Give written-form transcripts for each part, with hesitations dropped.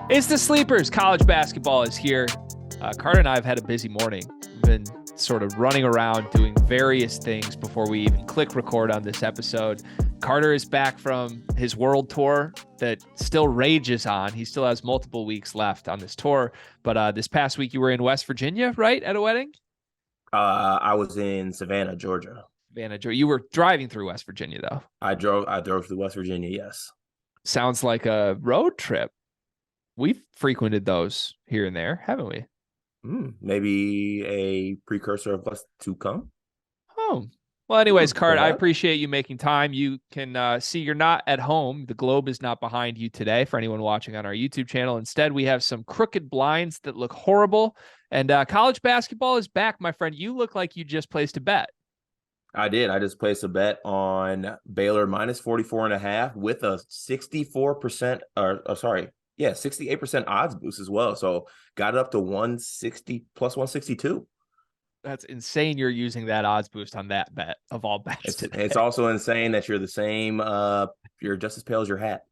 It's the Sleepers. College basketball is here. Carter and I have had a busy morning. We've been sort of running around doing various things before we even click record on this episode. Carter is back from his world tour that still rages on. He still has multiple weeks left on this tour. But this past week you were in West Virginia, right, at a wedding? I was in Savannah, Georgia. Savannah, Georgia. You were driving through West Virginia, though. I drove through West Virginia, yes. Sounds like a road trip. We've frequented those here and there, haven't we? Maybe a precursor of what's to come. Oh, well, anyways, Cart, I appreciate you making time. You can see you're not at home. The globe is not behind you today for anyone watching on our YouTube channel. Instead, we have some crooked blinds that look horrible. And college basketball is back, my friend. You look like you just placed a bet. I did. I just placed a bet on Baylor minus 44.5 with a 64% yeah, 68% odds boost as well. So got it up to 160 plus 162. That's insane you're using that odds boost on that bet of all bets today. It's also insane that you're the same, you're just as pale as your hat.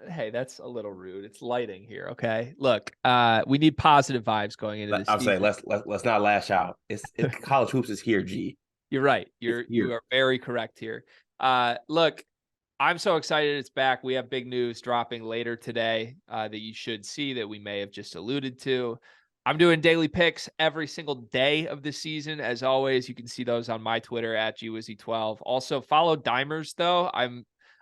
Hey, that's a little rude. It's lighting here, okay? Look, we need positive vibes going into this I'm season. saying let's not lash out. It's college hoops is here, G. You're right. You are very correct here. Look, I'm so excited it's back. We have big news dropping later today that you should see that we may have just alluded to. I'm doing daily picks every single day of the season. As always, you can see those on my Twitter at GWizzy12. Also, follow Dimers, though. I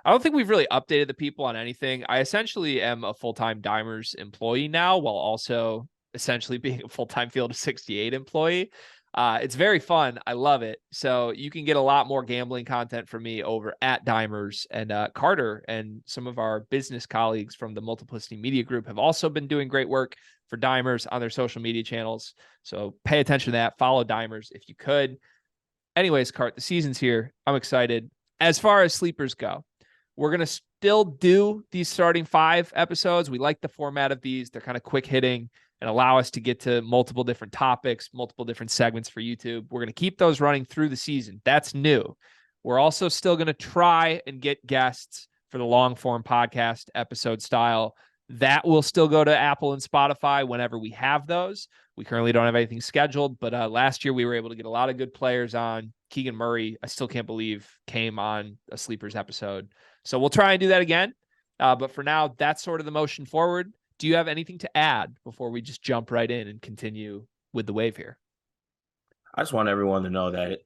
don't think we've really updated the people on anything. I essentially am a full-time Dimers employee now, while also essentially being a full-time Field of 68 employee. It's very fun. I love it. So you can get a lot more gambling content from me over at Dimers, and Carter and some of our business colleagues from the Multiplicity Media Group have also been doing great work for Dimers on their social media channels. So pay attention to that. Follow Dimers if you could. Anyways, Cart, the season's here. I'm excited. As far as sleepers go, we're going to still do these starting 5 episodes. We like the format of these. They're kind of quick hitting and allow us to get to multiple different topics, multiple different segments for YouTube. We're going to keep those running through the season. That's new. We're also still going to try and get guests for the long form podcast episode style. That will still go to Apple and Spotify whenever we have those. We currently don't have anything scheduled, but last year we were able to get a lot of good players on. Keegan Murray, I still can't believe, came on a Sleepers episode. So we'll try and do that again. But for now, that's sort of the motion forward. Do you have anything to add before we just jump right in and continue with the wave here? I just want everyone to know that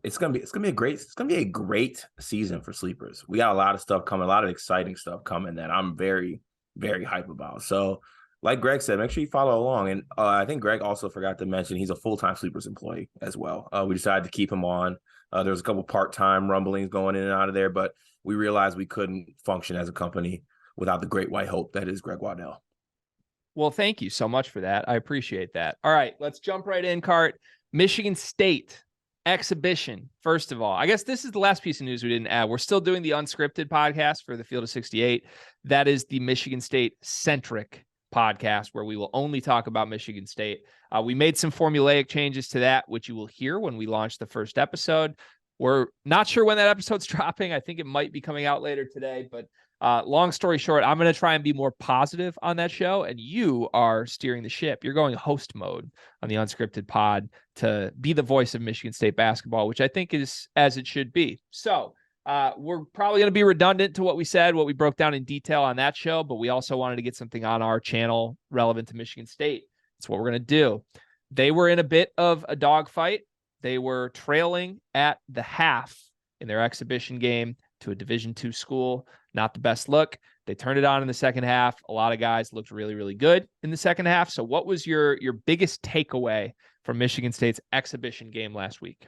it's gonna be a great season for sleepers. We got a lot of stuff coming, a lot of exciting stuff coming that I'm very, very hype about. So, like Greg said, make sure you follow along. And I think Greg also forgot to mention he's a full-time sleepers employee as well. We decided to keep him on. There was a couple part-time rumblings going in and out of there, but we realized we couldn't function as a company without the great white hope that is Greg Waddell. Well, thank you so much for that. I appreciate that. All right, let's jump right in, Cart. Michigan State exhibition. First of all, I guess this is the last piece of news we didn't add. We're still doing the unscripted podcast for the Field of 68. That is the Michigan State centric podcast where we will only talk about Michigan State. We made some formulaic changes to that, which you will hear when we launch the first episode. We're not sure when that episode's dropping. I think it might be coming out later today, but long story short, I'm going to try and be more positive on that show, and you are steering the ship. You're going host mode on the unscripted pod to be the voice of Michigan State basketball, which I think is as it should be. So we're probably going to be redundant to what we said, what we broke down in detail on that show, but we also wanted to get something on our channel relevant to Michigan State. That's what we're going to do. They were in a bit of a dogfight. They were trailing at the half in their exhibition game to a Division II school. Not the best look. They turned it on in the second half. A lot of guys looked really, really good in the second half. So what was your biggest takeaway from Michigan State's exhibition game last week?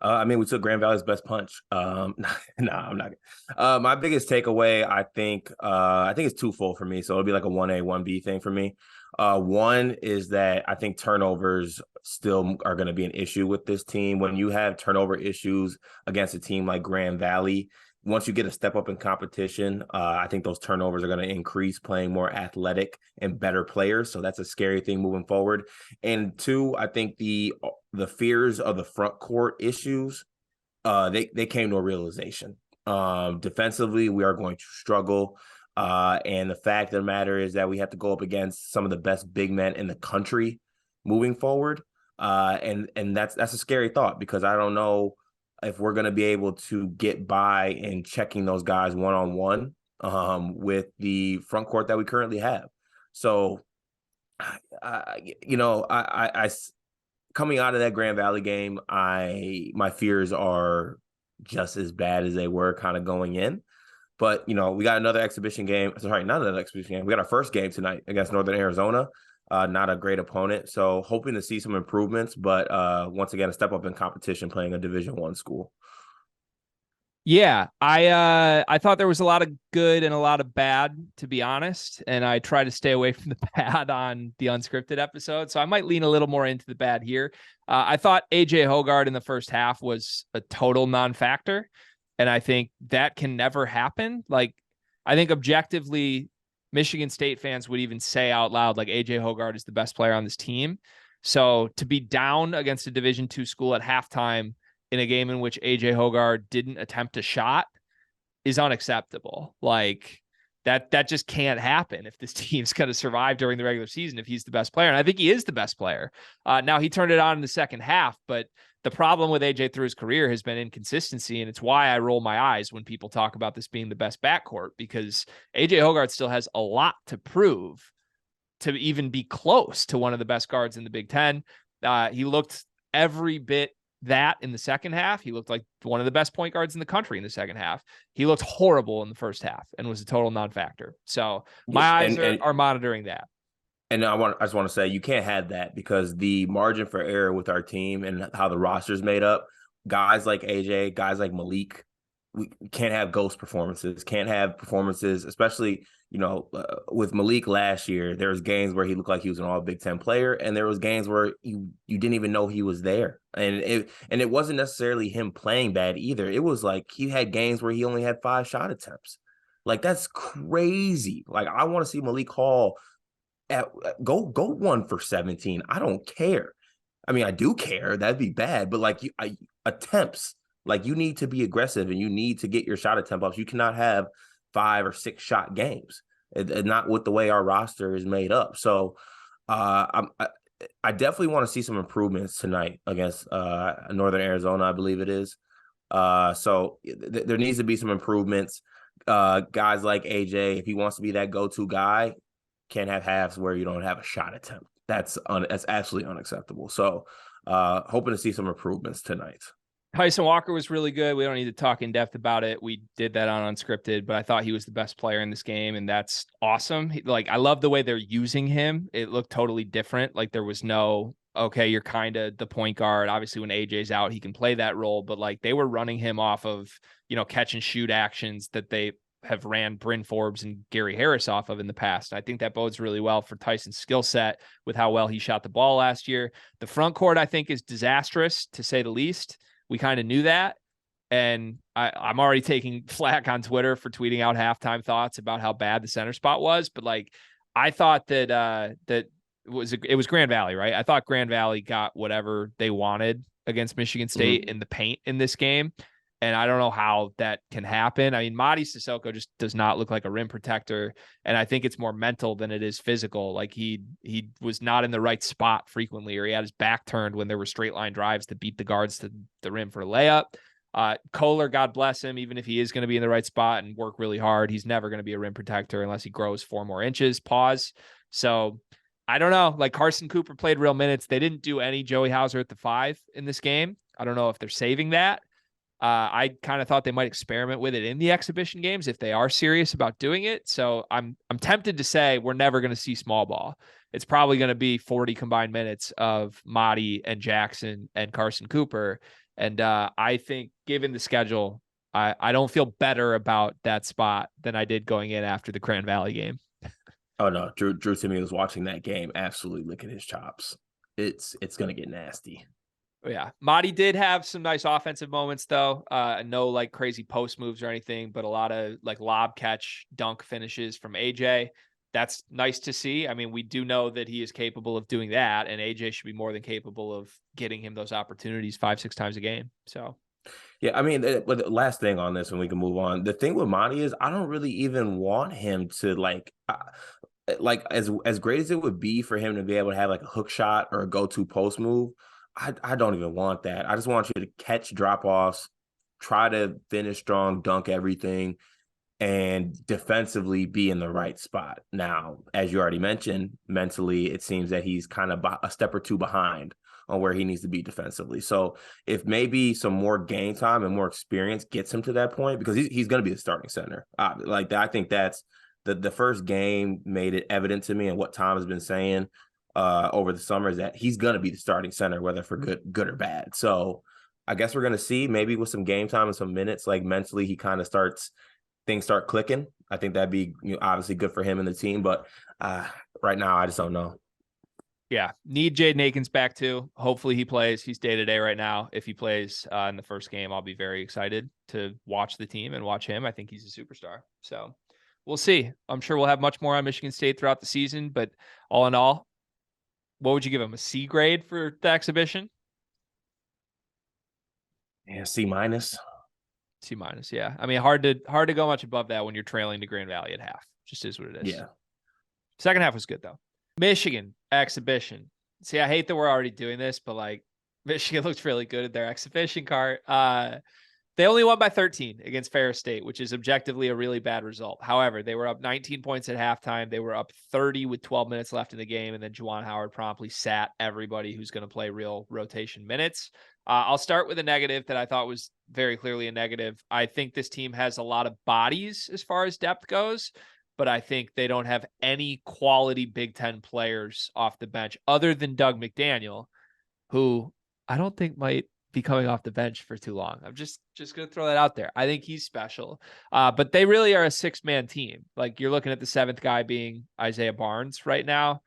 We took Grand Valley's best punch. No, I'm not. My biggest takeaway, I think it's twofold for me. So it'll be like a 1A, 1B thing for me. One is that I think turnovers still are going to be an issue with this team. When you have turnover issues against a team like Grand Valley, once you get a step up in competition, I think those turnovers are going to increase, playing more athletic and better players. So that's a scary thing moving forward. And two, I think the fears of the front court issues, they came to a realization. Defensively, we are going to struggle. And the fact of the matter is that we have to go up against some of the best big men in the country moving forward. And that's a scary thought, because I don't know if we're going to be able to get by in checking those guys one-on-one with the front court that we currently have. So, I coming out of that Grand Valley game, my fears are just as bad as they were kind of going in. But, we got another exhibition game. Sorry, not another exhibition game. We got our first game tonight against Northern Arizona. Not a great opponent. So hoping to see some improvements, but once again, a step up in competition playing a Division I school. Yeah, I thought there was a lot of good and a lot of bad, to be honest, and I try to stay away from the bad on the unscripted episode, so I might lean a little more into the bad here. I thought AJ Hoggard in the first half was a total non-factor, and I think that can never happen. Like, I think objectively, Michigan State fans would even say out loud, like, AJ Hoggard is the best player on this team. So to be down against a Division II school at halftime in a game in which AJ Hoggard didn't attempt a shot is unacceptable. Like, that just can't happen if this team's going to survive during the regular season, if he's the best player. And I think he is the best player. Now, he turned it on in the second half, but the problem with AJ through his career has been inconsistency. And it's why I roll my eyes when people talk about this being the best backcourt, because AJ Hoggard still has a lot to prove to even be close to one of the best guards in the Big Ten. He looked every bit that in the second half. He looked like one of the best point guards in the country in the second half. He looked horrible in the first half and was a total non-factor. So my eyes are monitoring that. And I just want to say, you can't have that, because the margin for error with our team and how the roster's made up, guys like AJ, guys like Malik, we can't have ghost performances, can't have performances, especially, with Malik last year. There was games where he looked like he was an all Big Ten player, and there was games where you didn't even know he was there. And it wasn't necessarily him playing bad either. It was like he had games where he only had 5 shot attempts. Like, that's crazy. Like, I want to see Malik Hall go 1 for 17. I don't care. I mean, I do care. That'd be bad, but like, attempts. Like, you need to be aggressive and you need to get your shot attempt ups. You cannot have 5 or 6 shot games. Not with the way our roster is made up. So I definitely want to see some improvements tonight against Northern Arizona, I believe it is. So there needs to be some improvements. Guys like AJ, if he wants to be that go-to guy, can't have halves where you don't have a shot attempt. That's absolutely unacceptable. So hoping to see some improvements tonight. Tyson Walker was really good. We don't need to talk in depth about it. We did that on Unscripted, but I thought he was the best player in this game, and that's awesome. I love the way they're using him. It looked totally different. Like, there was no, okay, you're kind of the point guard. Obviously, when AJ's out, he can play that role, but like, they were running him off of, catch and shoot actions that they have ran Bryn Forbes and Gary Harris off of in the past. I think that bodes really well for Tyson's skill set with how well he shot the ball last year. The front court, I think, is disastrous, to say the least. We kind of knew that. And I'm already taking flack on Twitter for tweeting out halftime thoughts about how bad the center spot was. But like, I thought that it was Grand Valley, right? I thought Grand Valley got whatever they wanted against Michigan State in the paint in this game. And I don't know how that can happen. I mean, Mady Sissoko just does not look like a rim protector. And I think it's more mental than it is physical. Like, he was not in the right spot frequently, or he had his back turned when there were straight line drives to beat the guards to the rim for a layup. Kohler, God bless him, even if he is going to be in the right spot and work really hard, he's never going to be a rim protector unless he grows 4 more inches. Pause. So I don't know. Like, Carson Cooper played real minutes. They didn't do any Joey Hauser at the 5 in this game. I don't know if they're saving that. I kind of thought they might experiment with it in the exhibition games if they are serious about doing it. So I'm tempted to say we're never going to see small ball. It's probably going to be 40 combined minutes of Mady and Jackson and Carson Cooper. And I think, given the schedule, I don't feel better about that spot than I did going in after the Grand Valley game. Oh no, Drew Timme was watching that game, absolutely licking his chops. It's going to get nasty. Yeah. Mady did have some nice offensive moments, though. No like crazy post moves or anything, but a lot of like lob catch dunk finishes from AJ. That's nice to see. I mean, we do know that he is capable of doing that, and AJ should be more than capable of getting him those opportunities 5-6 times a game. So Yeah, I mean, but the last thing on this, and we can move on. The thing with Monty is I don't really even want him to like as great as it would be for him to be able to have like a hook shot or a go-to post move. I don't even want that. I just want you to catch drop offs, try to finish strong, dunk everything, and defensively be in the right spot. Now, as you already mentioned, mentally, it seems that he's kind of a step or two behind on where he needs to be defensively. So if maybe some more game time and more experience gets him to that point, because he's going to be the starting center. Like I think that's the first game made it evident to me, and what Tom has been saying over the summer is that he's going to be the starting center, whether for good or bad. So I guess we're going to see maybe with some game time and some minutes, like mentally, he kind of things start clicking. I think that'd be obviously good for him and the team, but right now I just don't know. Yeah, need Jaden Akins back too. Hopefully he plays. He's day-to-day right now. If he plays in the first game, I'll be very excited to watch the team and watch him. I think he's a superstar. So we'll see. I'm sure we'll have much more on Michigan State throughout the season, but all in all, what would you give him? A C grade for the exhibition? Yeah, C minus. C minus, yeah. I mean, hard to go much above that when you're trailing to Grand Valley at half. Just is what it is. Yeah. Second half was good though. Michigan exhibition. See, I hate that we're already doing this, but like Michigan looked really good at their exhibition card. They only won by 13 against Ferris State, which is objectively a really bad result. However, they were up 19 points at halftime. They were up 30 with 12 minutes left in the game, and then Juwan Howard promptly sat everybody who's going to play real rotation minutes. I'll start with a negative that I thought was very clearly a negative. I think this team has a lot of bodies as far as depth goes, but I think they don't have any quality Big Ten players off the bench other than Doug McDaniel, who I don't think might be coming off the bench for too long. I'm just going to throw that out there. I think he's special. But they really are a 6-man team. Like you're looking at the 7th guy being Isaiah Barnes right now.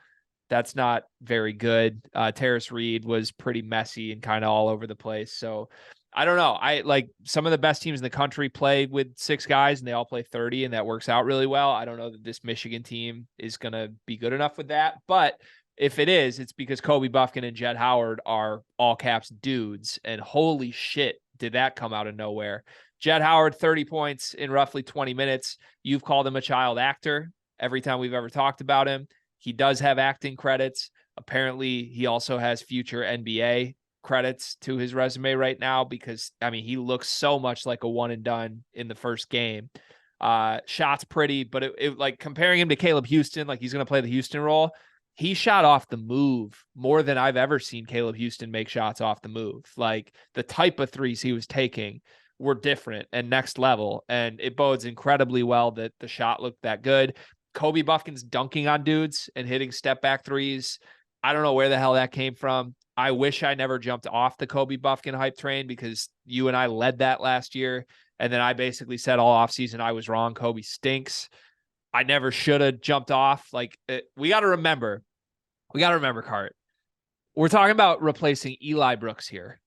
That's not very good. Terrace Reed was pretty messy and kind of all over the place. So I don't know. I like some of the best teams in the country play with 6 guys and they all play 30 and that works out really well. I don't know that this Michigan team is going to be good enough with that, but if it is, it's because Kobe Buffkin and Jett Howard are all caps dudes. And holy shit, did that come out of nowhere. Jett Howard, 30 points in roughly 20 minutes. You've called him a child actor every time we've ever talked about him. He does have acting credits. Apparently, he also has future NBA credits to his resume right now because, I mean, he looks so much like a one and done in the first game. Shot's pretty, but it like comparing him to Caleb Houston, like he's going to play the Houston role. He shot off the move more than I've ever seen Caleb Houston make shots off the move. Like the type of threes he was taking were different and next level. And it bodes incredibly well that the shot looked that good. Kobe Buffkin's dunking on dudes and hitting step back threes. I don't know where the hell that came from. I wish I never jumped off the Kobe Buffkin hype train because you and I led that last year. And then I basically said all offseason I was wrong. Kobe stinks. I never should have jumped off. Like we got to remember, Cart. We're talking about replacing Eli Brooks here.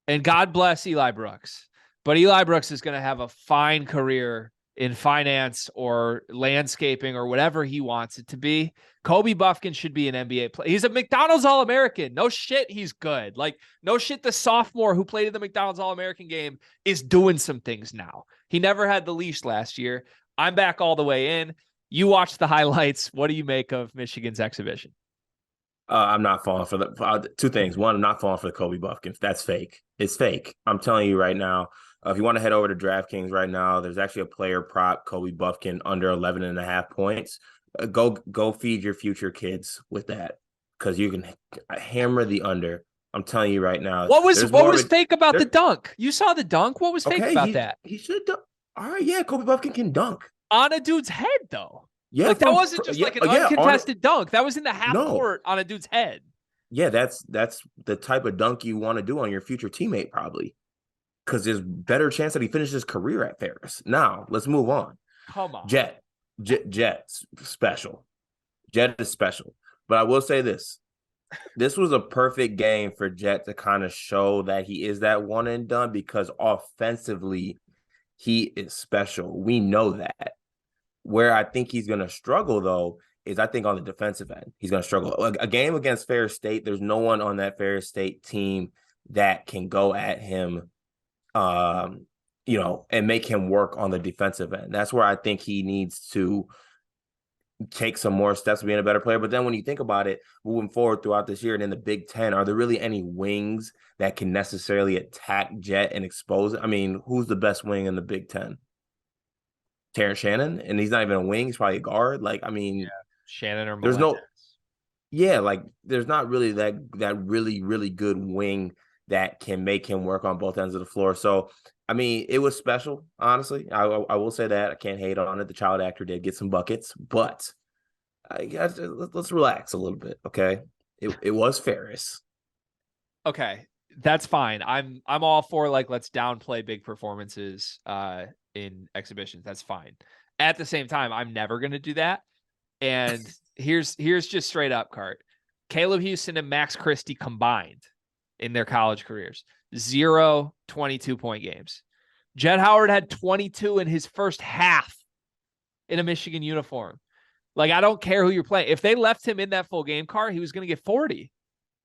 And God bless Eli Brooks. But Eli Brooks is going to have a fine career in finance or landscaping or whatever he wants it to be. Kobe Buffkin should be an NBA player. He's a McDonald's All-American. No shit, he's good. Like, no shit, the sophomore who played in the McDonald's All-American game is doing some things now. He never had the leash last year. I'm back all the way in. You watched the highlights. What do you make of Michigan's exhibition? I'm not falling for the 2 things. One, I'm not falling for the Kobe Buffkin. That's fake. It's fake. I'm telling you right now. If you want to head over to DraftKings right now, there's actually a player prop, Kobe Buffkin, under 11.5 points. Go feed your future kids with that because you can hammer the under. I'm telling you right now. What was fake about the dunk? You saw the dunk. What was fake about that? He should dunk. All right, yeah, Kobe Buffkin can dunk. On a dude's head, though. Yeah, like that wasn't just like an uncontested dunk. That was in the half court on a dude's head. Yeah, that's the type of dunk you want to do on your future teammate, probably. Because there's better chance that he finishes his career at Ferris. Now, let's move on. Come on. Jett's special. Jett is special. But I will say this. This was a perfect game for Jett to kind of show that he is that one and done because offensively, he is special. We know that. Where I think he's going to struggle, though, is I think on the defensive end. He's going to struggle. A game against Ferris State, there's no one on that Ferris State team that can go at him um, and make him work on the defensive end. That's where I think he needs to take some more steps to being a better player. But then when you think about it, moving forward throughout this year and in the Big Ten, are there really any wings that can necessarily attack Jett and expose it? I mean, who's the best wing in the Big Ten? Terrence Shannon, and he's not even a wing; he's probably a guard. Like, I Yeah, mean, Shannon or there's Melendez. no, yeah, like there's not really that really good wing that can make him work on both ends of the floor. So, I mean, it was special, honestly. I will say that I can't hate on it. The child actor did get some buckets, but I guess let's relax a little bit, okay? It was Ferris. Okay, that's fine. I'm all for like let's downplay big performances in exhibitions. That's fine. At the same time, I'm never going to do that. And here's just straight up, Cart. Caleb Houston and Max Christie combined in their college careers, 0 22-point games. Jett Howard had 22 in his first half in a Michigan uniform. Like, I don't care who you're playing. If they left him in that full game car, he was going to get 40.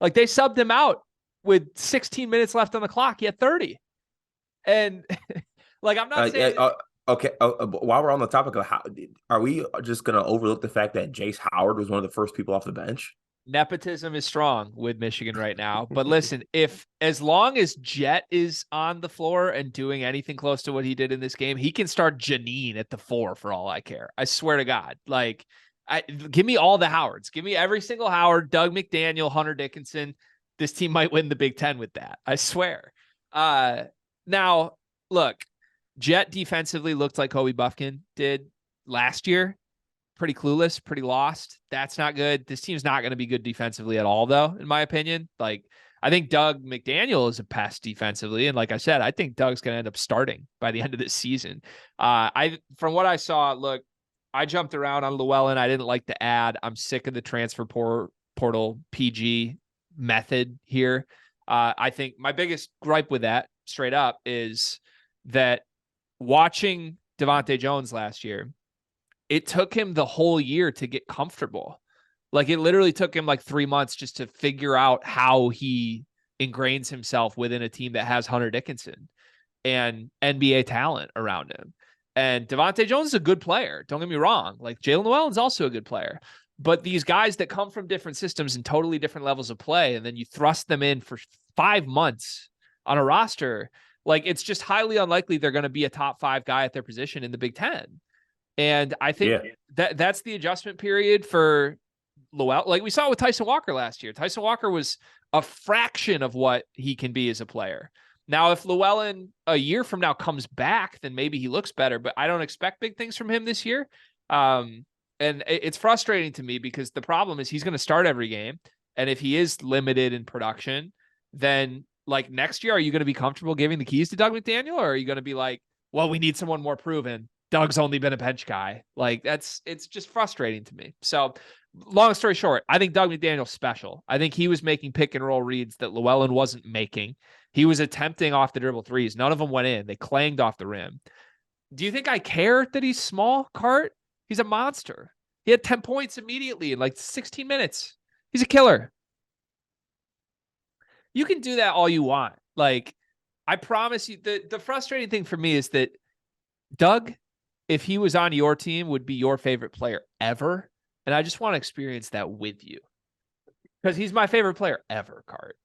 Like, they subbed him out with 16 minutes left on the clock. He had 30. And like, I'm not saying okay. While we're on the topic of how, are we just gonna overlook the fact that Jace Howard was one of the first people off the bench? nepotism is strong with Michigan right now. But listen, if as long as Jett is on the floor and doing anything close to what he did in this game, he can start Janine at the 4 for all I care. I swear to God. Like, give me all the Howards. Give me every single Howard, Doug McDaniel, Hunter Dickinson. This team might win the Big Ten with that. I swear. Now, look, Jett defensively looked like Kobe Buffkin did last year. Pretty clueless, pretty lost. That's not good. This team's not going to be good defensively at all, though, in my opinion. Like, I think Doug McDaniel is a pest defensively. And like I said, I think Doug's going to end up starting by the end of this season. From what I saw, look, I jumped around on Llewellyn. I didn't like the ad. I'm sick of the transfer portal PG method here. I think my biggest gripe with that, straight up, is that watching Devontae Jones last year, it took him the whole year to get comfortable. Like, it literally took him like 3 months just to figure out how he ingrains himself within a team that has Hunter Dickinson and NBA talent around him. And Devontae Jones is a good player. Don't get me wrong. Like, Jalen Llewellyn's also a good player. But these guys that come from different systems and totally different levels of play, and then you thrust them in for 5 months on a roster, like, it's just highly unlikely they're going to be a top 5 guy at their position in the Big Ten. And I think that's the adjustment period for Llewellyn. Like we saw with Tyson Walker last year. Tyson Walker was a fraction of what he can be as a player. Now, if Llewellyn a year from now comes back, then maybe he looks better, but I don't expect big things from him this year. And it's frustrating to me because the problem is he's going to start every game. And if he is limited in production, then like next year, are you going to be comfortable giving the keys to Doug McDaniel? Or are you going to be like, well, we need someone more proven? Doug's only been a bench guy. Like, it's just frustrating to me. So long story short, I think Doug McDaniel's special. I think he was making pick and roll reads that Llewellyn wasn't making. He was attempting off the dribble threes. None of them went in. They clanged off the rim. Do you think I care that he's small, Cart? He's a monster. He had 10 points immediately in like 16 minutes. He's a killer. You can do that all you want. Like, I promise you, the frustrating thing for me is that Doug, if he was on your team, would be your favorite player ever. And I just want to experience that with you. Because he's my favorite player ever, Cart.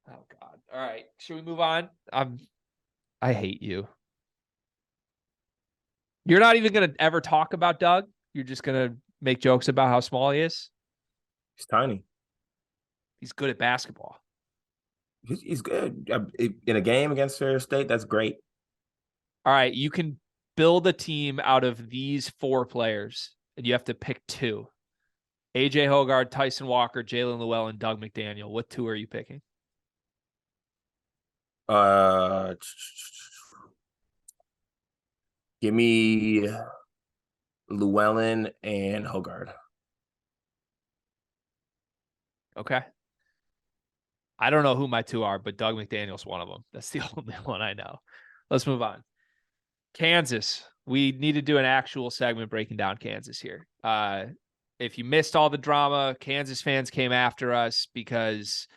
Oh, God. All right. Should we move on? I hate you. You're not even going to ever talk about Doug? You're just going to make jokes about how small he is? He's tiny. He's good at basketball. He's good. In a game against Ferris State, that's great. All right, you can build a team out of these 4 players, and you have to pick 2. AJ Hoggard, Tyson Walker, Jalen Llewellyn, Doug McDaniel. What 2 are you picking? Give me Llewellyn and Hoggard. Okay. I don't know who my 2 are, but Doug McDaniel's one of them. That's the only one I know. Let's move on. Kansas. We need to do an actual segment breaking down Kansas here. If you missed all the drama, Kansas fans came after us because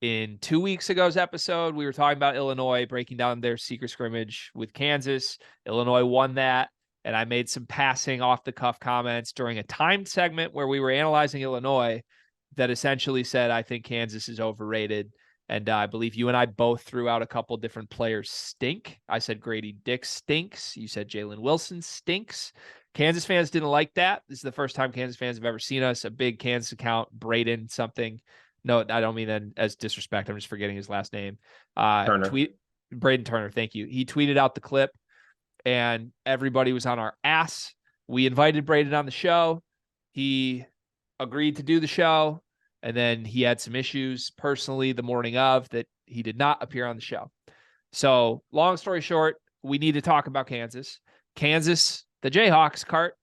in 2 weeks ago's episode, we were talking about Illinois breaking down their secret scrimmage with Kansas. Illinois won that. And I made some passing off the cuff comments during a timed segment where we were analyzing Illinois that essentially said, I think Kansas is overrated. And I believe you and I both threw out a couple different players stink. I said Grady Dick stinks. You said Jalen Wilson stinks. Kansas fans didn't like that. This is the first time Kansas fans have ever seen us. A big Kansas account, Braden something. No, I don't mean that as disrespect. I'm just forgetting his last name. Turner. Braden Turner. Thank you. He tweeted out the clip and everybody was on our ass. We invited Braden on the show. He agreed to do the show. And then he had some issues personally the morning of that he did not appear on the show. So long story short, we need to talk about Kansas. Kansas, the Jayhawks, Cart,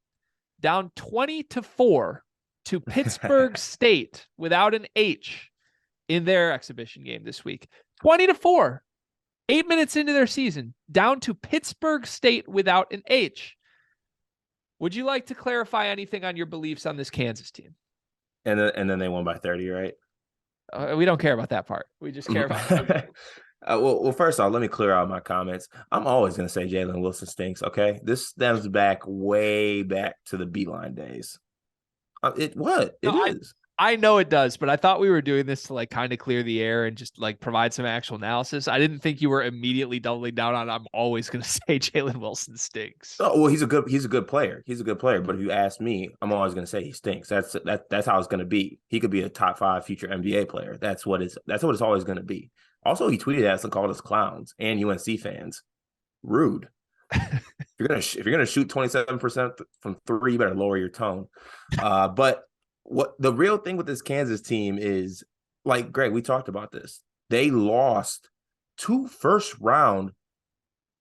down 20-4 to Pittsburgh State without an H in their exhibition game this week. 20-4, 8 minutes into their season, down to Pittsburgh State without an H. Would you like to clarify anything on your beliefs on this Kansas team? And then they won by 30, right? We don't care about that part. We just care about well, first off, let me clear out my comments. I'm always going to say Jalen Wilson stinks, okay? This stems way back to the Beeline days. It is. I know it does, but I thought we were doing this to like kind of clear the air and just like provide some actual analysis. I didn't think you were immediately doubling down on I'm always going to say Jalen Wilson stinks. Oh, well, he's a good player. He's a good player. But if you ask me, I'm always going to say he stinks. That's how it's going to be. He could be a top 5 future NBA player. That's what it's always going to be. Also, he tweeted at us and called us clowns and UNC fans. Rude. If you're gonna shoot 27% from 3, you better lower your tone. But what the real thing with this Kansas team is, like, Greg, we talked about this. They lost 2 first-round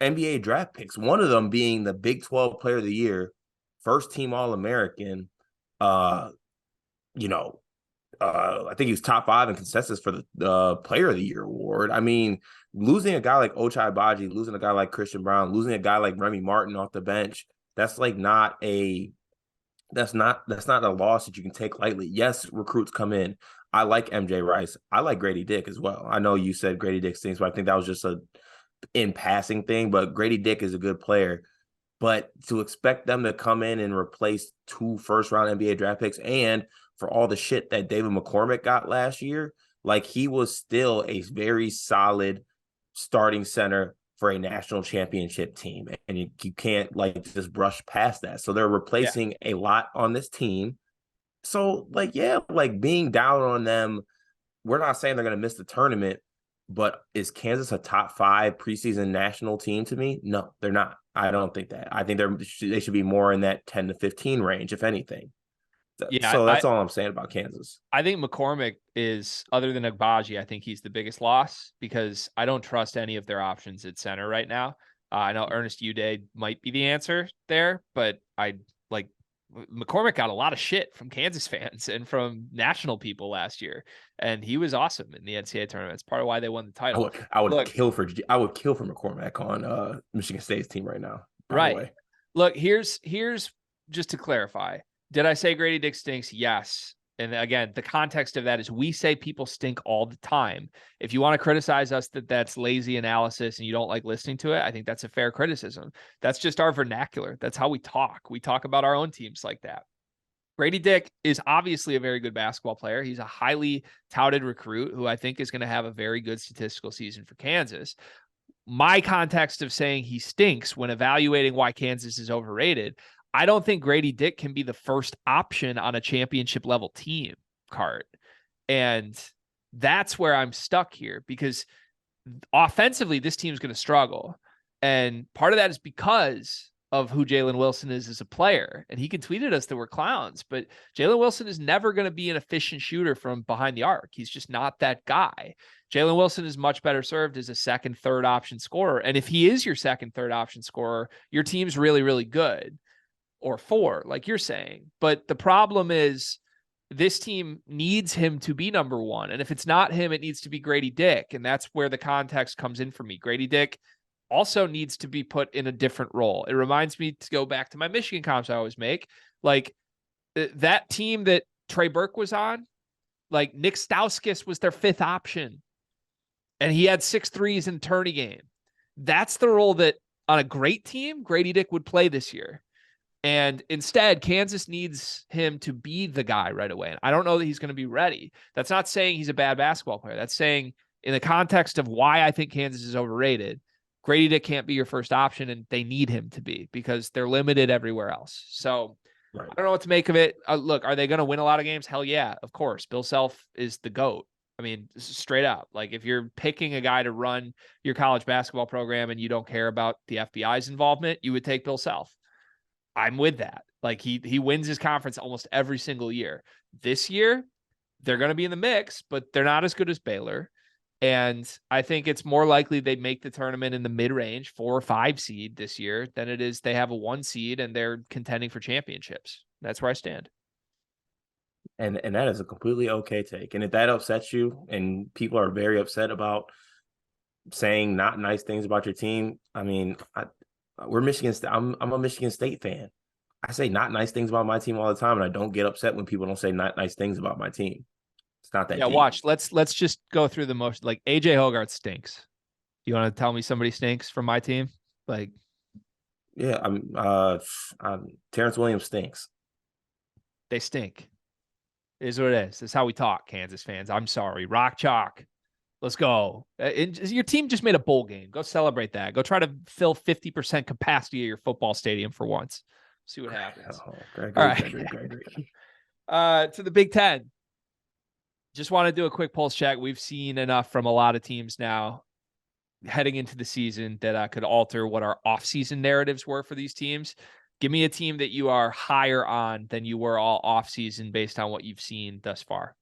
NBA draft picks, one of them being the Big 12 Player of the Year, first-team All-American. I think he was top 5 in consensus for the Player of the Year award. I mean, losing a guy like Ochai Baji, losing a guy like Christian Brown, losing a guy like Remy Martin off the bench, that's not a loss that you can take lightly. Yes, recruits come in. I like MJ Rice. I like Grady Dick as well. I know you said Grady Dick stinks, but I think that was just a in passing thing. But Grady Dick is a good player. But to expect them to come in and replace 2 first-round NBA draft picks, and for all the shit that David McCormick got last year, like, he was still a very solid starting center for a national championship team. And you can't like just brush past that. So they're replacing a lot on this team. So being down on them, we're not saying they're going to miss the tournament, but is Kansas a top 5 preseason national team to me? No, they're not. I don't think that. I think they should be more in that 10 to 15 range, if anything. Yeah, so that's all I'm saying about Kansas. I think McCormick is, other than Agbaji, I think he's the biggest loss because I don't trust any of their options at center right now. I know Ernest Uday might be the answer there, but McCormick got a lot of shit from Kansas fans and from national people last year, and he was awesome in the NCAA tournament. It's part of why they won the title. I would kill for McCormick on Michigan State's team right now. Right. Look, here's just to clarify. Did I say Grady Dick stinks? Yes. And again, the context of that is we say people stink all the time. If you want to criticize us that that's lazy analysis and you don't like listening to it, I think that's a fair criticism. That's just our vernacular. That's how we talk. We talk about our own teams like that. Grady Dick is obviously a very good basketball player. He's a highly touted recruit who I think is going to have a very good statistical season for Kansas. My context of saying he stinks when evaluating why Kansas is overrated, I don't think Grady Dick can be the first option on a championship level team, Cart. And that's where I'm stuck here because offensively, this team's going to struggle. And part of that is because of who Jalen Wilson is as a player. And he can tweet at us that we're clowns, but Jalen Wilson is never going to be an efficient shooter from behind the arc. He's just not that guy. Jalen Wilson is much better served as a second, third option scorer. And if he is your second, third option scorer, your team's really, really good. Or 4, like you're saying. But the problem is this team needs him to be number 1. And if it's not him, it needs to be Grady Dick. And that's where the context comes in for me. Grady Dick also needs to be put in a different role. It reminds me to go back to my Michigan comps I always make. Like that team that Trey Burke was on, like Nick Stauskas was their 5th option and he had 6 threes in the tourney game. That's the role that on a great team, Grady Dick would play this year. And instead, Kansas needs him to be the guy right away. And I don't know that he's going to be ready. That's not saying he's a bad basketball player. That's saying in the context of why I think Kansas is overrated, Grady Dick can't be your first option, and they need him to be because they're limited everywhere else. So Right. I don't know what to make of it. Look, are they going to win a lot of games? Hell yeah, of course. Bill Self is the GOAT. I mean, straight up. Like, if you're picking a guy to run your college basketball program and you don't care about the FBI's involvement, you would take Bill Self. I'm with that. Like, he wins his conference almost every single year. This year, they're going to be in the mix, but they're not as good as Baylor. And I think it's more likely they make the tournament in the mid-range, 4 or 5 seed this year, than it is they have a 1 seed and they're contending for championships. That's where I stand. And that is a completely okay take. And if that upsets you, and people are very upset about saying not nice things about your team, I mean, we're Michigan State. I'm a Michigan State fan. I say not nice things about my team all the time, and I don't get upset when people don't say not nice things about my team. It's not that Yeah, deep. watch. Let's just go through the motion. Like, AJ Hogarth stinks. You want to tell me somebody stinks from my team? Like, yeah, Terrence Williams stinks. they stink. It is what it is. It's how we talk, Kansas fans. I'm sorry. Rock chalk. Let's go. Your team just made a bowl game. Go celebrate that. Go try to fill 50% capacity of your football stadium for once. See what happens. Oh, Gregory, All right. Gregory. To the Big Ten. Just want to do a quick pulse check. We've seen enough from a lot of teams now heading into the season that could alter what our offseason narratives were for these teams. Give me a team that you are higher on than you were all offseason based on what you've seen thus far.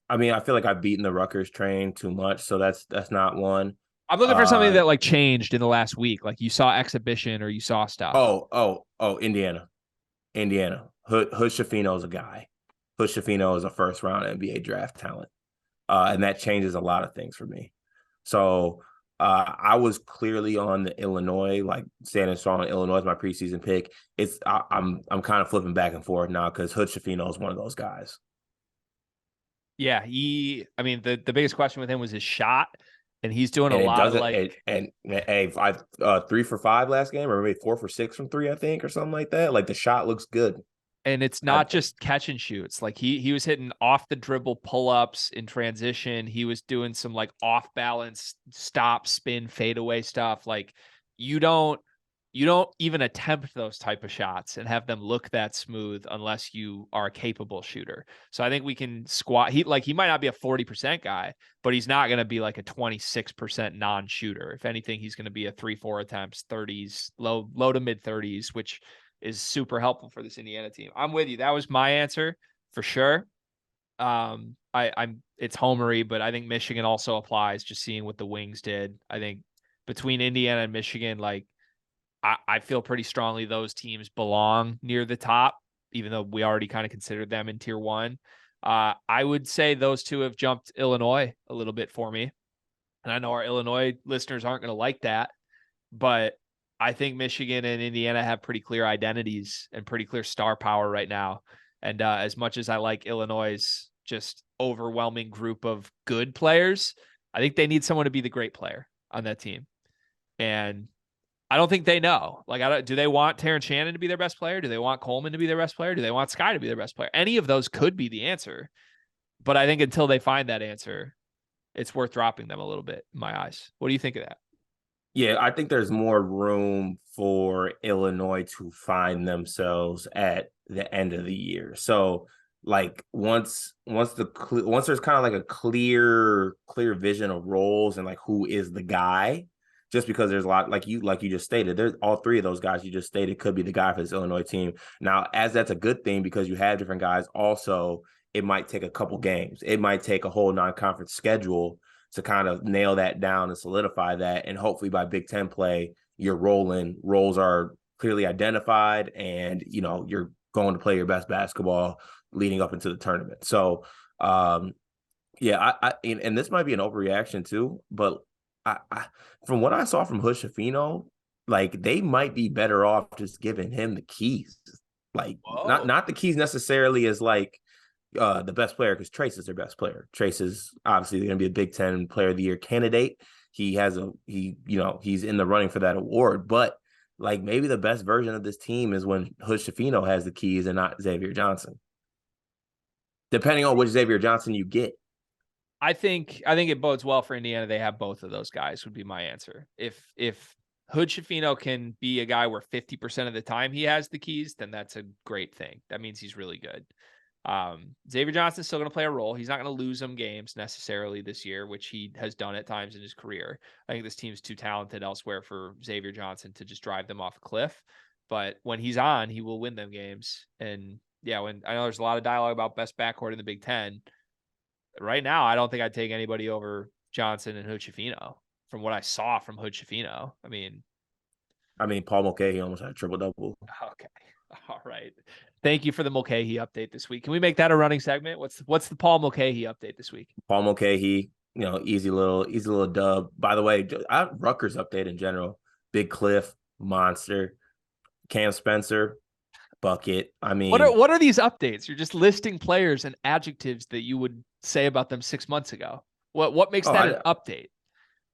I mean, I feel like I've beaten the Rutgers train too much, so that's not one. I'm looking for something that like changed in the last week. Like, you saw exhibition or you saw stuff. Indiana. Hood Schifino is a guy. Hood Schifino is a first round NBA draft talent. And that changes a lot of things for me. So I was clearly on the Illinois, like standing strong in Illinois is my preseason pick. I'm kind of flipping back and forth now because Hood Schifino is one of those guys. Yeah, the biggest question with him was his shot, and he's doing and a lot of like. And hey, 3 for 5 last game, or maybe 4 for 6 from 3, I think, or something like that. Like, the shot looks good. And it's not just catch and shoots. Like, he was hitting off the dribble pull-ups in transition. He was doing some like off balance stop, spin, fadeaway stuff. Like, you don't even attempt those type of shots and have them look that smooth unless you are a capable shooter. So I think we can squat. He might not be a 40% guy, but he's not going to be like a 26% non-shooter. If anything, he's going to be a 3-4 attempts, 30s, low to mid 30s, which is super helpful for this Indiana team. I'm with you. That was my answer for sure. It's homery, but I think Michigan also applies, just seeing what the Wings did. I think between Indiana and Michigan, like, I feel pretty strongly those teams belong near the top, even though we already kind of considered them in tier 1. I would say those two have jumped Illinois a little bit for me. And I know our Illinois listeners aren't going to like that, but I think Michigan and Indiana have pretty clear identities and pretty clear star power right now. And as much as I like Illinois' just overwhelming group of good players, I think they need someone to be the great player on that team. And I don't think they know. Like, do they want Terrence Shannon to be their best player? Do they want Coleman to be their best player? Do they want Sky to be their best player? Any of those could be the answer. But I think until they find that answer, it's worth dropping them a little bit in my eyes. What do you think of that? Yeah, I think there's more room for Illinois to find themselves at the end of the year. So, like, once there's kind of like a clear vision of roles and like who is the guy, just because there's a lot, like you just stated, there's all 3 of those guys you just stated could be the guy for this Illinois team. Now, as that's a good thing because you have different guys, also it might take a couple games. It might take a whole non-conference schedule to kind of nail that down and solidify that. And hopefully by Big Ten play, you're rolling. Roles are clearly identified and, you're going to play your best basketball leading up into the tournament. So, yeah, and this might be an overreaction too, but I from what I saw from Hood Schifino, like, they might be better off just giving him the keys. Like, not the keys necessarily as like, the best player because Trace is their best player. Trace is obviously going to be a Big Ten Player of the Year candidate. He's in the running for that award. But like maybe the best version of this team is when Hood Schifino has the keys and not Xavier Johnson. Depending on which Xavier Johnson you get. I think it bodes well for Indiana. They have both of those guys would be my answer. If Hood Schifino can be a guy where 50% of the time he has the keys, then that's a great thing. That means he's really good. Xavier Johnson's still going to play a role. He's not going to lose them games necessarily this year, which he has done at times in his career. I think this team's too talented elsewhere for Xavier Johnson to just drive them off a cliff. But when he's on, he will win them games. And yeah, when I know there's a lot of dialogue about best backcourt in the Big Ten. Right now, I don't think I'd take anybody over Johnson and Hood Schifino from what I saw from Hood Schifino. I mean, Paul Mulcahy almost had a triple-double. Okay. All right. Thank you for the Mulcahy update this week. Can we make that a running segment? What's the Paul Mulcahy update this week? Paul Mulcahy, easy little dub. By the way, Rutgers update in general. Big Cliff, monster. Cam Spencer, bucket. I mean, what are these updates? You're just listing players and adjectives that you would say about them 6 months ago. What makes that an update?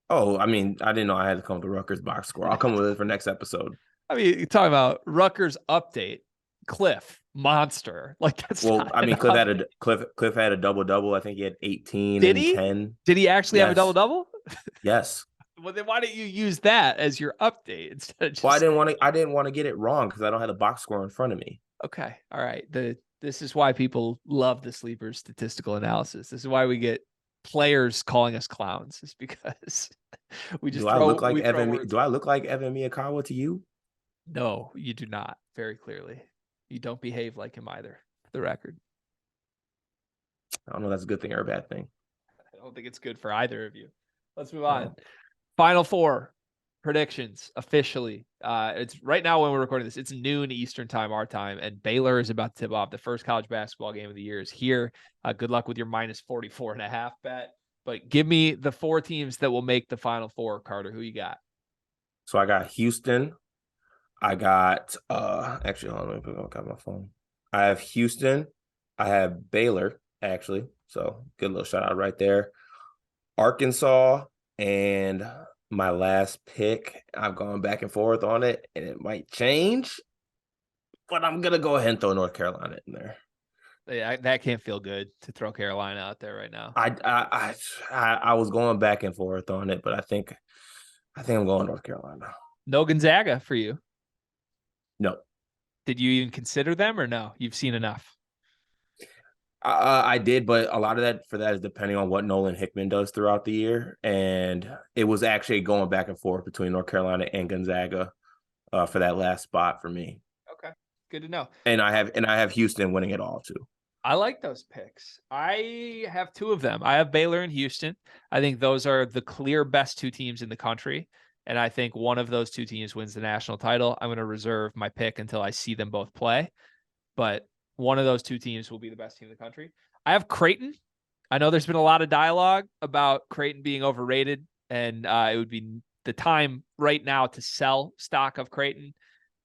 Oh, I mean, I didn't know I had to come with the Rutgers box score. I'll come with it for next episode. I mean, you're talking about Rutgers update, Cliff, monster. Like that's Cliff had a double-double. I think he had 18 and 10. Did he actually have a double-double? Yes. Well, then why didn't you use that as your update instead of just... Well, I didn't want to get it wrong because I don't have the box score in front of me. Okay. All right. This is why people love the sleeper statistical analysis. This is why we get players calling us clowns. Is because we just do I look like Evan Miyakawa to you? No, you do not. Very clearly. You don't behave like him either, for the record. I don't know if that's a good thing or a bad thing. I don't think it's good for either of you. Let's move on. Final four predictions officially. It's right now when we're recording this, it's noon Eastern time, our time, and Baylor is about to tip off. The first college basketball game of the year is here. Good luck with your minus 44.5 bet. But give me the four teams that will make the Final Four, Carter. Who you got? So I got Houston. I got actually, hold on, let me pick up my phone. I have Houston. I have Baylor, actually. So good little shout out right there. Arkansas. And my last pick, I've gone back and forth on it, and it might change, but I'm going to go ahead and throw North Carolina in there. Yeah, that can't feel good to throw Carolina out there right now. I was going back and forth on it, but I think I'm going North Carolina. No Gonzaga for you? No. Did you even consider them or no? You've seen enough. I did, but a lot of that is depending on what Nolan Hickman does throughout the year. And it was actually going back and forth between North Carolina and Gonzaga for that last spot for me. Okay. Good to know. And I have Houston winning it all too. I like those picks. I have two of them. I have Baylor and Houston. I think those are the clear best two teams in the country. And I think one of those two teams wins the national title. I'm going to reserve my pick until I see them both play. But one of those two teams will be the best team in the country. I have Creighton. I know there's been a lot of dialogue about Creighton being overrated, and it would be the time right now to sell stock of Creighton.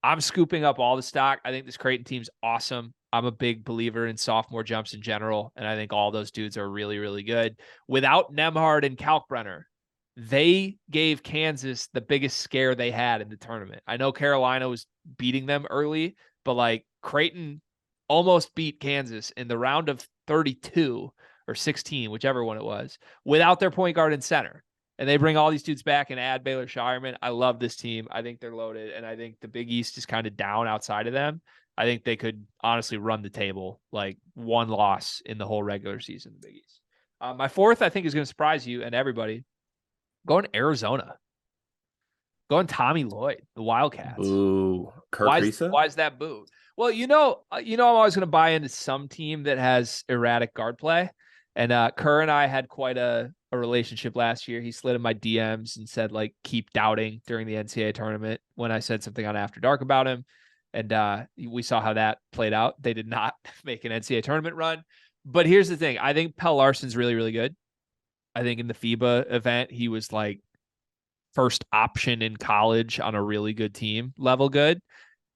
I'm scooping up all the stock. I think this Creighton team's awesome. I'm a big believer in sophomore jumps in general, and I think all those dudes are really, really good. Without Nembhard and Kalkbrenner, they gave Kansas the biggest scare they had in the tournament. I know Carolina was beating them early, but like Creighton almost beat Kansas in the round of 32 or 16, whichever one it was, without their point guard and center. And they bring all these dudes back and add Baylor Shireman. I love this team. I think they're loaded. And I think the Big East is kind of down outside of them. I think they could honestly run the table, like one loss in the whole regular season, the Big East. My fourth, I think, is going to surprise you and everybody. Going Arizona. Going Tommy Lloyd, the Wildcats. Ooh, Why is that boo? Well, I'm always going to buy into some team that has erratic guard play. And Kerr and I had quite a relationship last year. He slid in my DMs and said, like, keep doubting during the NCAA tournament when I said something on After Dark about him. And we saw how that played out. They did not make an NCAA tournament run. But here's the thing. I think Pell Larson's really, really good. I think in the FIBA event, he was like first option in college on a really good team level good.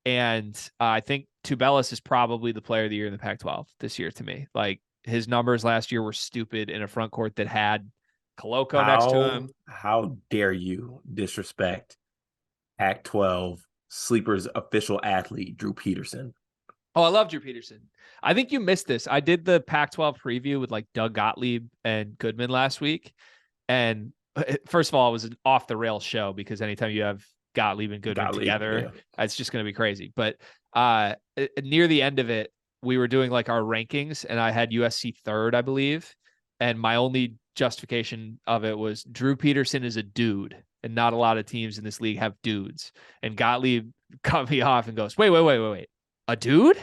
And I think Tubelis is probably the player of the year in the Pac-12 this year to me. Like, his numbers last year were stupid in a front court that had Koloko next to him. How dare you disrespect Pac-12 sleepers official athlete Drew Peterson? Oh, I love Drew Peterson. I think you missed this. I did the Pac-12 preview with like Doug Gottlieb and Goodman last week. And first of all, it was an off the rails show because anytime you have Gottlieb and Goodman together, it's just going to be crazy. But near the end of it, we were doing like our rankings and I had USC third, I believe. And my only justification of it was Drew Peterson is a dude and not a lot of teams in this league have dudes. And Gottlieb cut me off and goes, wait. A dude?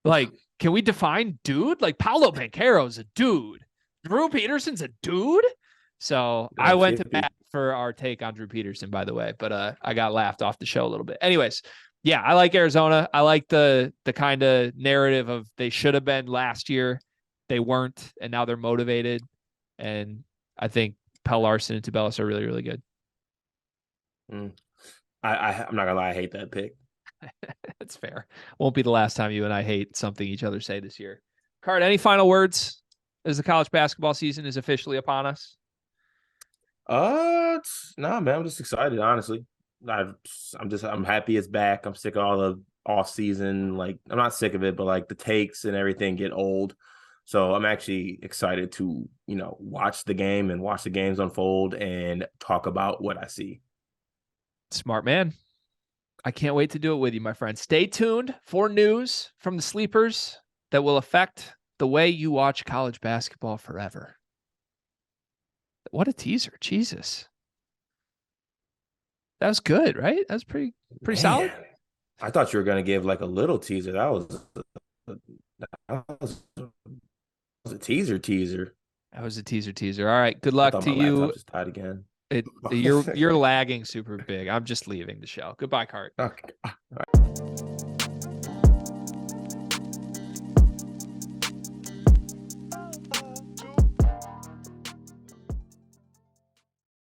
Like, can we define dude? Like Paolo Banchero's a dude. Drew Peterson's a dude? So I went to bat for our take on Drew Peterson, by the way, but I got laughed off the show a little bit. Anyways, yeah, I like Arizona. I like the kind of narrative of they should have been last year. They weren't, and now they're motivated. And I think Pell Larson and Tubelis are really, really good. I'm not gonna lie, I hate that pick. That's fair. Won't be the last time you and I hate something each other say this year. Card, any final words as the college basketball season is officially upon us? No, man, I'm just excited, honestly. I'm happy it's back. I'm sick of all the off season. Like, I'm not sick of it, but like the takes and everything get old. So I'm actually excited to, watch the game and watch the games unfold and talk about what I see. Smart man. I can't wait to do it with you, my friend. Stay tuned for news from the sleepers that will affect the way you watch college basketball forever. What a teaser. Jesus. That was good, right? That was pretty solid. I thought you were going to give like a little teaser. That was a teaser. That was a teaser. All right. Good luck to you. Just tied again. You're lagging super big. I'm just leaving the show. Goodbye, Cart. Okay.